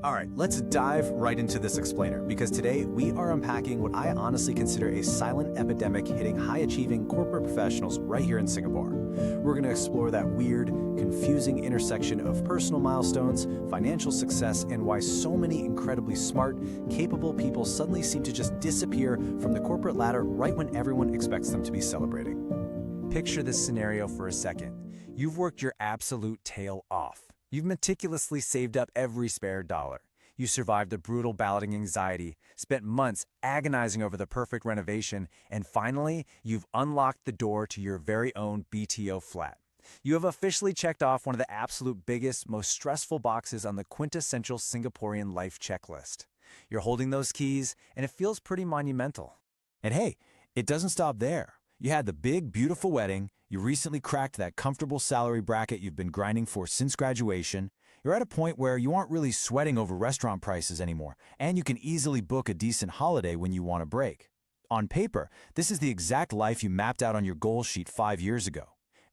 All right, let's dive right into this explainer because today we are unpacking what I honestly consider a silent epidemic hitting high-achieving corporate professionals right here in Singapore. We're going to explore that weird, confusing intersection of personal milestones, financial success, and why so many incredibly smart, capable people suddenly seem to just disappear from the corporate ladder right when everyone expects them to be celebrating. Picture this scenario for a second. You've worked your absolute tail off. You've meticulously saved up every spare dollar. You survived the brutal balloting anxiety, spent months agonizing over the perfect renovation, and finally, you've unlocked the door to your very own BTO flat. You have officially checked off one of the absolute biggest, most stressful boxes on the quintessential Singaporean life checklist. You're holding those keys, and it feels pretty monumental. And hey, it doesn't stop there. You had the big, beautiful wedding, you recently cracked that comfortable salary bracket you've been grinding for since graduation, you're at a point where you aren't really sweating over restaurant prices anymore, and you can easily book a decent holiday when you want a break. On paper, this is the exact life you mapped out on your goal sheet 5 years ago.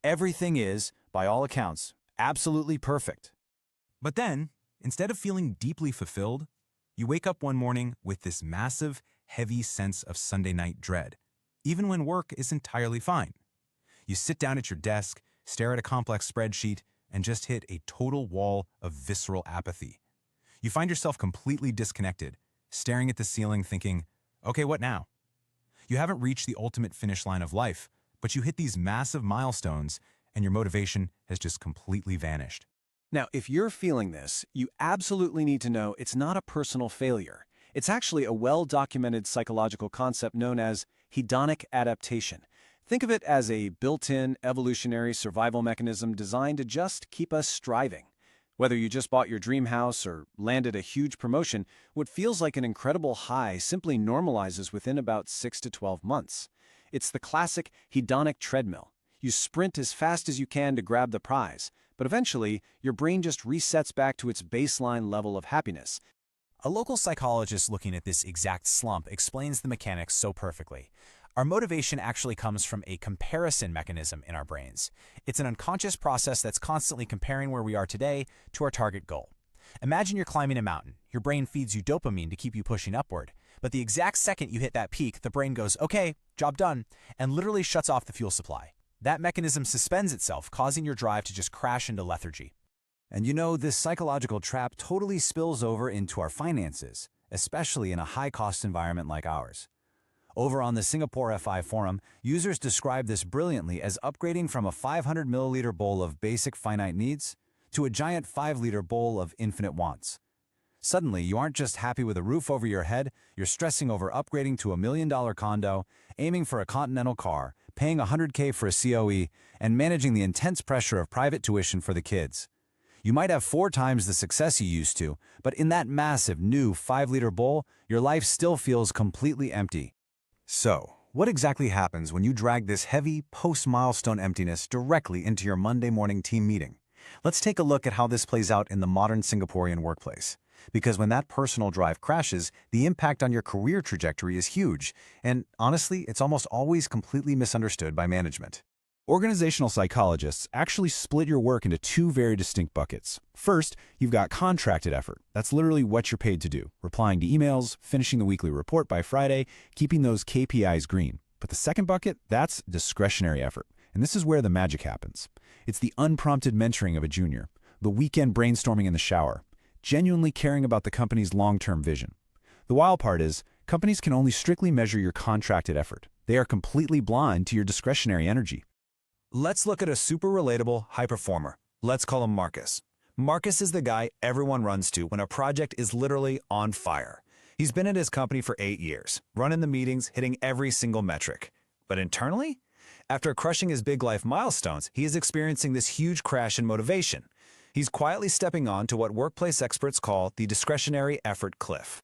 Everything is, by all accounts, absolutely perfect. But then, instead of feeling deeply fulfilled, you wake up one morning with this massive, heavy sense of Sunday night dread, even when work is entirely fine. You sit down at your desk, stare at a complex spreadsheet, and just hit a total wall of visceral apathy. You find yourself completely disconnected, staring at the ceiling thinking, okay, what now? You haven't reached the ultimate finish line of life, but you hit these massive milestones, and your motivation has just completely vanished. Now, if you're feeling this, you absolutely need to know it's not a personal failure. It's actually a well-documented psychological concept known as hedonic adaptation. Think of it as a built-in evolutionary survival mechanism designed to just keep us striving. Whether you just bought your dream house or landed a huge promotion, what feels like an incredible high simply normalizes within about 6 to 12 months. It's the classic hedonic treadmill. You sprint as fast as you can to grab the prize, but eventually, your brain just resets back to its baseline level of happiness. A local psychologist looking at this exact slump explains the mechanics so perfectly. Our motivation actually comes from a comparison mechanism in our brains. It's an unconscious process that's constantly comparing where we are today to our target goal. Imagine you're climbing a mountain. Your brain feeds you dopamine to keep you pushing upward. But the exact second you hit that peak, the brain goes, okay, job done, and literally shuts off the fuel supply. That mechanism suspends itself, causing your drive to just crash into lethargy. And you know, this psychological trap totally spills over into our finances, especially in a high-cost environment like ours. Over on the Singapore FI forum, users describe this brilliantly as upgrading from a 500 milliliter bowl of basic finite needs to a giant 5-liter bowl of infinite wants. Suddenly, you aren't just happy with a roof over your head, you're stressing over upgrading to a $1 million condo, aiming for a Continental car, paying $100K for a COE, and managing the intense pressure of private tuition for the kids. You might have 4 times the success you used to, but in that massive new 5-liter bowl, your life still feels completely empty. So, what exactly happens when you drag this heavy, post-milestone emptiness directly into your Monday morning team meeting? Let's take a look at how this plays out in the modern Singaporean workplace. Because when that personal drive crashes, the impact on your career trajectory is huge, and honestly, it's almost always completely misunderstood by management. Organizational psychologists actually split your work into 2 very distinct buckets. First, you've got contracted effort. That's literally what you're paid to do, replying to emails, finishing the weekly report by Friday, keeping those KPIs green. But the second bucket, that's discretionary effort. And this is where the magic happens. It's the unprompted mentoring of a junior, the weekend brainstorming in the shower, genuinely caring about the company's long-term vision. The wild part is, companies can only strictly measure your contracted effort. They are completely blind to your discretionary energy. Let's look at a super relatable high performer. Let's call him Marcus. Marcus is the guy everyone runs to when a project is literally on fire. He's been at his company for 8 years, running the meetings, hitting every single metric. But internally, after crushing his big life milestones, he is experiencing this huge crash in motivation. He's quietly stepping on to what workplace experts call the discretionary effort cliff.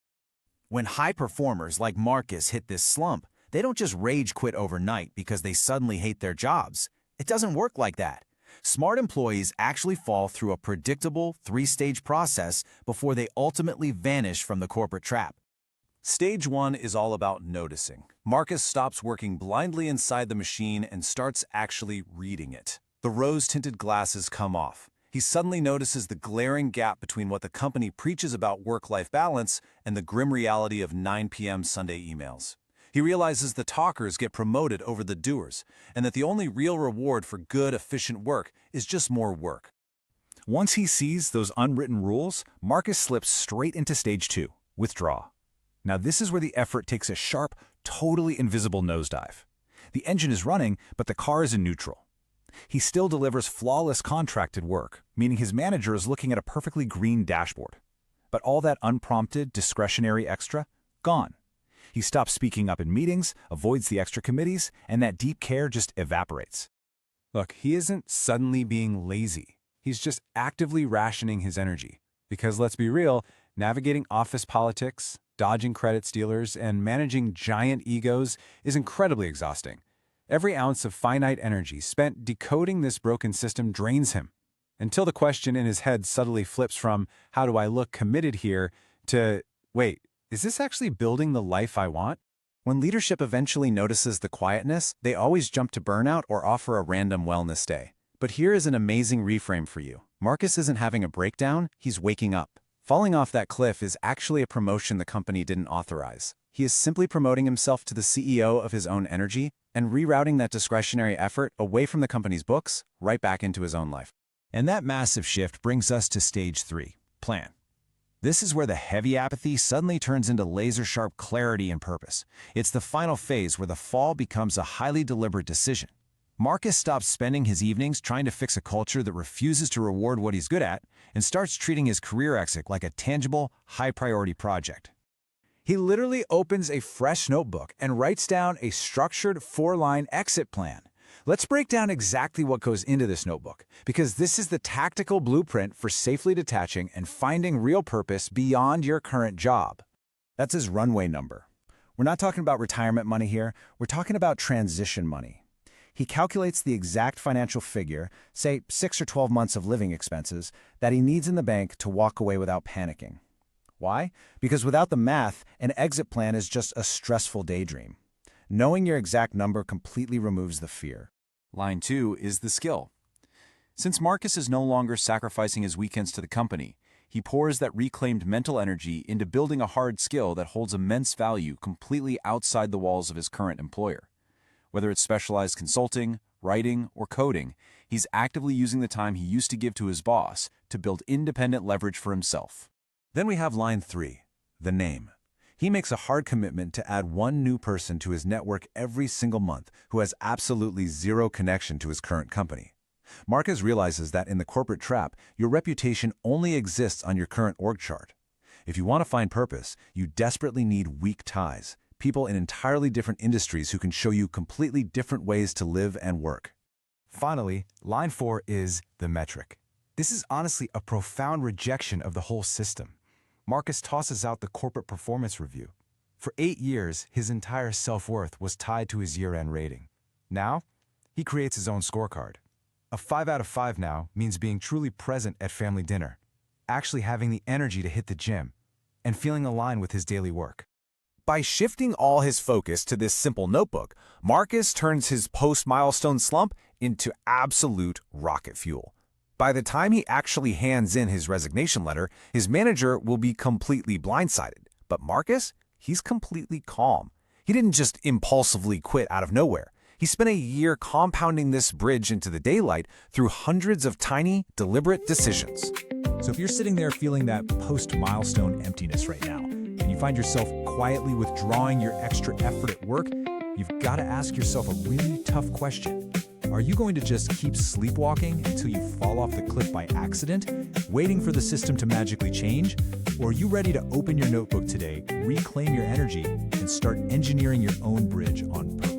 When high performers like Marcus hit this slump, they don't just rage quit overnight because they suddenly hate their jobs. It doesn't work like that. Smart employees actually fall through a predictable 3-stage process before they ultimately vanish from the corporate trap. Stage 1 is all about noticing. Marcus stops working blindly inside the machine and starts actually reading it. The rose-tinted glasses come off. He suddenly notices the glaring gap between what the company preaches about work-life balance and the grim reality of 9 p.m. Sunday emails. He realizes the talkers get promoted over the doers, and that the only real reward for good, efficient work is just more work. Once he sees those unwritten rules, Marcus slips straight into stage 2, withdraw. Now this is where the effort takes a sharp, totally invisible nosedive. The engine is running, but the car is in neutral. He still delivers flawless contracted work, meaning his manager is looking at a perfectly green dashboard. But all that unprompted, discretionary extra, gone. He stops speaking up in meetings, avoids the extra committees, and that deep care just evaporates. Look, he isn't suddenly being lazy. He's just actively rationing his energy. Because let's be real, navigating office politics, dodging credit stealers, and managing giant egos is incredibly exhausting. Every ounce of finite energy spent decoding this broken system drains him, until the question in his head subtly flips from, how do I look committed here, to, wait, is this actually building the life I want? When leadership eventually notices the quietness, they always jump to burnout or offer a random wellness day. But here is an amazing reframe for you. Marcus isn't having a breakdown, he's waking up. Falling off that cliff is actually a promotion the company didn't authorize. He is simply promoting himself to the CEO of his own energy and rerouting that discretionary effort away from the company's books, right back into his own life. And that massive shift brings us to stage 3, plan. This is where the heavy apathy suddenly turns into laser-sharp clarity and purpose. It's the final phase where the fall becomes a highly deliberate decision. Marcus stops spending his evenings trying to fix a culture that refuses to reward what he's good at and starts treating his career exit like a tangible, high-priority project. He literally opens a fresh notebook and writes down a structured 4-line exit plan. Let's break down exactly what goes into this notebook, because this is the tactical blueprint for safely detaching and finding real purpose beyond your current job. That's his runway number. We're not talking about retirement money here, we're talking about transition money. He calculates the exact financial figure, say 6 or 12 months of living expenses, that he needs in the bank to walk away without panicking. Why? Because without the math, an exit plan is just a stressful daydream. Knowing your exact number completely removes the fear. Line 2 is the skill. Since Marcus is no longer sacrificing his weekends to the company, he pours that reclaimed mental energy into building a hard skill that holds immense value completely outside the walls of his current employer. Whether it's specialized consulting, writing, or coding, he's actively using the time he used to give to his boss to build independent leverage for himself. Then we have line 3, the name. He makes a hard commitment to add one new person to his network every single month who has absolutely zero connection to his current company. Marcus realizes that in the corporate trap, your reputation only exists on your current org chart. If you want to find purpose, you desperately need weak ties, people in entirely different industries who can show you completely different ways to live and work. Finally, line 4 is the metric. This is honestly a profound rejection of the whole system. Marcus tosses out the corporate performance review. For 8 years, his entire self-worth was tied to his year-end rating. Now, he creates his own scorecard. A 5 out of 5 now means being truly present at family dinner, actually having the energy to hit the gym, and feeling aligned with his daily work. By shifting all his focus to this simple notebook, Marcus turns his post-milestone slump into absolute rocket fuel. By the time he actually hands in his resignation letter, his manager will be completely blindsided. But Marcus, he's completely calm. He didn't just impulsively quit out of nowhere. He spent a year compounding this bridge into the daylight through hundreds of tiny, deliberate decisions. So if you're sitting there feeling that post-milestone emptiness right now, and you find yourself quietly withdrawing your extra effort at work, you've got to ask yourself a really tough question. Are you going to just keep sleepwalking until you fall off the cliff by accident, waiting for the system to magically change? Or are you ready to open your notebook today, reclaim your energy, and start engineering your own bridge on purpose?